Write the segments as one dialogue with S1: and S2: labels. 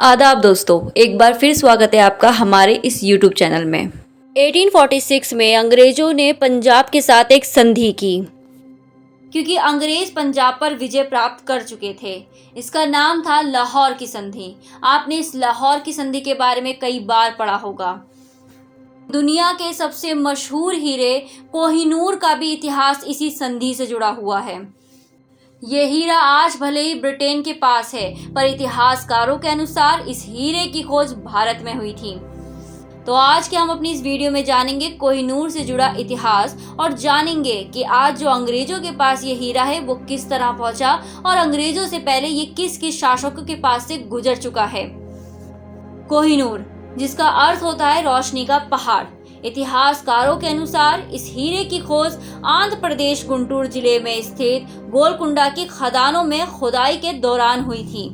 S1: आदाब दोस्तों, एक बार फिर स्वागत है आपका हमारे इस YouTube चैनल में। 1846 में अंग्रेजों ने पंजाब के साथ एक संधि की क्योंकि अंग्रेज पंजाब पर विजय प्राप्त कर चुके थे। इसका नाम था लाहौर की संधि। आपने इस लाहौर की संधि के बारे में कई बार पढ़ा होगा। दुनिया के सबसे मशहूर हीरे कोहिनूर का भी इतिहास इसी संधि से जुड़ा हुआ है। ये हीरा आज भले ही ब्रिटेन के पास है, पर इतिहासकारों के अनुसार इस हीरे की खोज भारत में हुई थी। तो आज के हम अपनी इस वीडियो में जानेंगे कोहिनूर से जुड़ा इतिहास और जानेंगे कि आज जो अंग्रेजों के पास ये हीरा है वो किस तरह पहुंचा और अंग्रेजों से पहले ये किस किस शासकों के पास से गुजर चुका है। कोहिनूर, जिसका अर्थ होता है रोशनी का पहाड़। इतिहासकारों के अनुसार इस हीरे की खोज आंध्र प्रदेश गुंटूर जिले में स्थित गोलकुंडा की खदानों में खुदाई के दौरान हुई थी।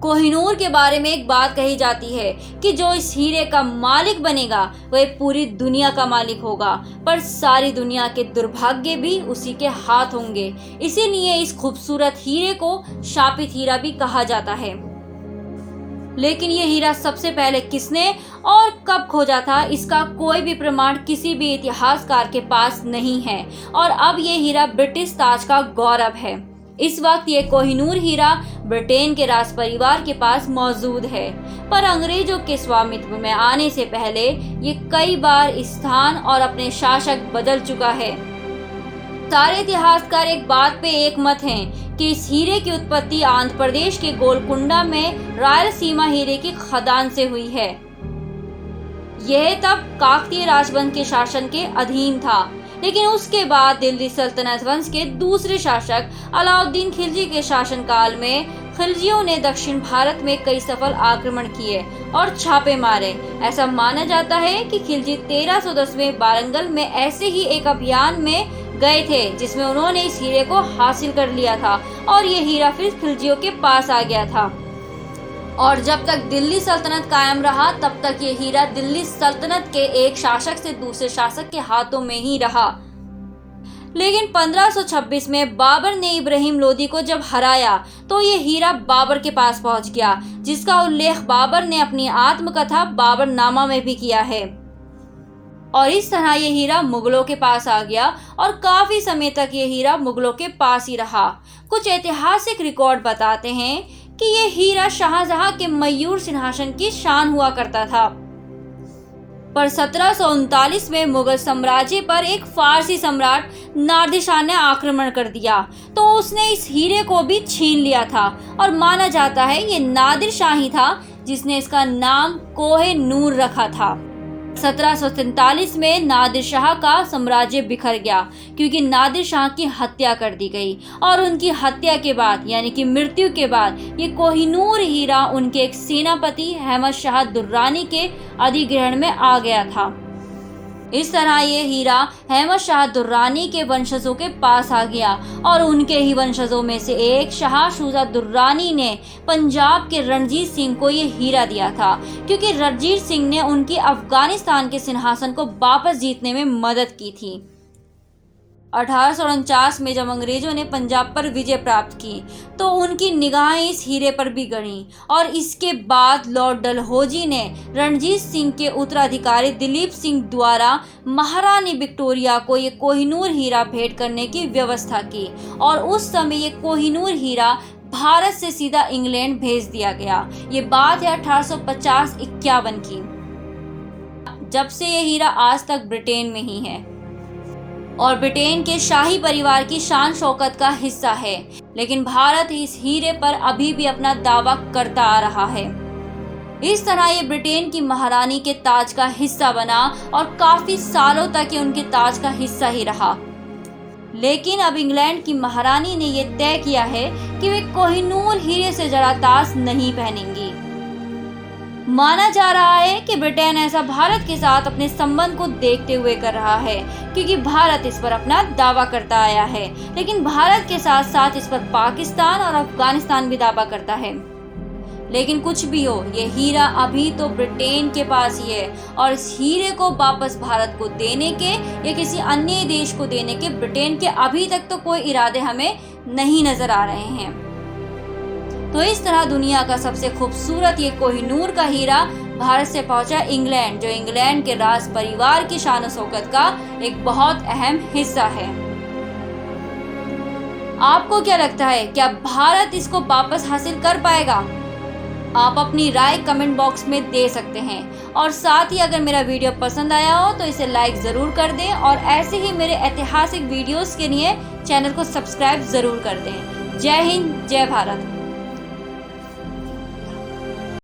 S1: कोहिनूर के बारे में एक बात कही जाती है कि जो इस हीरे का मालिक बनेगा वह पूरी दुनिया का मालिक होगा, पर सारी दुनिया के दुर्भाग्य भी उसी के हाथ होंगे। इसीलिए इस खूबसूरत हीरे को शापित हीरा भी कहा जाता है। लेकिन ये हीरा सबसे पहले किसने और कब खोजा था, इसका कोई भी प्रमाण किसी भी इतिहासकार के पास नहीं है और अब ये हीरा ब्रिटिश ताज का गौरव है। इस वक्त ये कोहिनूर हीरा ब्रिटेन के राज परिवार के पास मौजूद है, पर अंग्रेजों के स्वामित्व में आने से पहले ये कई बार स्थान और अपने शासक बदल चुका है। सारे इतिहासकार एक बात पे एक मत हैं कि इस हीरे की उत्पत्ति आंध्र प्रदेश के गोलकुंडा में रायलसीमा हीरे की खदान से हुई है। यह तब काकतीय राजवंश के शासन के अधीन था, लेकिन उसके बाद दिल्ली सल्तनत वंश के दूसरे शासक अलाउद्दीन खिलजी के शासनकाल में खिलजियों ने दक्षिण भारत में कई सफल आक्रमण किए और छापे मारे। ऐसा माना जाता है कि खिलजी 1310 में वारंगल में ऐसे ही एक अभियान में गए थे जिसमें उन्होंने इस हीरे को हासिल कर लिया था और ये हीरा फिर खिलजियों के पास आ गया था। और जब तक दिल्ली सल्तनत कायम रहा तब तक ये हीरा दिल्ली सल्तनत के एक शासक से दूसरे शासक के हाथों में ही रहा। लेकिन 1526 में बाबर ने इब्राहिम लोदी को जब हराया तो ये हीरा बाबर के पास पहुंच गया, जिसका उल्लेख बाबर ने अपनी आत्मकथा बाबरनामा में भी किया है। और इस तरह ये हीरा मुगलों के पास आ गया और काफी समय तक ये हीरा मुगलों के पास ही रहा। कुछ ऐतिहासिक रिकॉर्ड बताते हैं कि ये हीरा शाहजहां के मयूर सिंहासन की शान हुआ करता था, पर 1739 में मुगल साम्राज्य पर एक फारसी सम्राट नादिर शाह ने आक्रमण कर दिया तो उसने इस हीरे को भी छीन लिया था और माना जाता है ये नादिर शाह ही था जिसने इसका नाम कोहिनूर रखा था। 1747 में नादिर शाह का साम्राज्य बिखर गया क्योंकि नादिर शाह की हत्या कर दी गई और उनकी हत्या के बाद यानी कि मृत्यु के बाद ये कोहिनूर हीरा उनके एक सेनापति अहमद शाह दुर्रानी के अधिग्रहण में आ गया था। इस तरह ये हीरा अहमद शाह दुर्रानी के वंशजों के पास आ गया और उनके ही वंशजों में से एक शाह शुजा दुर्रानी ने पंजाब के रणजीत सिंह को ये हीरा दिया था, क्योंकि रणजीत सिंह ने उनकी अफगानिस्तान के सिंहासन को वापस जीतने में मदद की थी। 1849 में जब अंग्रेजों ने पंजाब पर विजय प्राप्त की तो उनकी निगाहें इस हीरे पर भी गड़ीं और इसके बाद लॉर्ड डलहौजी ने रणजीत सिंह के उत्तराधिकारी दिलीप सिंह द्वारा महारानी विक्टोरिया को ये कोहिनूर हीरा भेंट करने की व्यवस्था की और उस समय ये कोहिनूर हीरा भारत से सीधा इंग्लैंड भेज दिया गया। ये बात है 1850-51 की। जब से ये हीरा आज तक ब्रिटेन में ही है और ब्रिटेन के शाही परिवार की शान शौकत का हिस्सा है, लेकिन भारत इस हीरे पर अभी भी अपना दावा करता आ रहा है। इस तरह ये ब्रिटेन की महारानी के ताज का हिस्सा बना और काफी सालों तक ये उनके ताज का हिस्सा ही रहा। लेकिन अब इंग्लैंड की महारानी ने यह तय किया है कि वे कोहिनूर हीरे से जड़ा ताज नहीं पहनेंगी। माना जा रहा है कि ब्रिटेन ऐसा भारत के साथ अपने संबंध को देखते हुए कर रहा है, क्योंकि भारत इस पर अपना दावा करता आया है, लेकिन भारत के साथ साथ इस पर पाकिस्तान और अफगानिस्तान भी दावा करता है। लेकिन कुछ भी हो, ये हीरा अभी तो ब्रिटेन के पास ही है और इस हीरे को वापस भारत को देने के या किसी अन्य देश को देने के ब्रिटेन के अभी तक तो कोई इरादे हमें नहीं नजर आ रहे हैं। तो इस तरह दुनिया का सबसे खूबसूरत ये कोहिनूर का हीरा भारत से पहुंचा इंग्लैंड, जो इंग्लैंड के राज परिवार की शान शौकत का एक बहुत अहम हिस्सा है। आपको क्या लगता है, क्या भारत इसको वापस हासिल कर पाएगा? आप अपनी राय कमेंट बॉक्स में दे सकते हैं। और साथ ही अगर मेरा वीडियो पसंद आया हो तो इसे लाइक ज़रूर कर दें और ऐसे ही मेरे ऐतिहासिक वीडियोस के लिए चैनल को सब्सक्राइब ज़रूर कर दें। जय हिंद, जय भारत।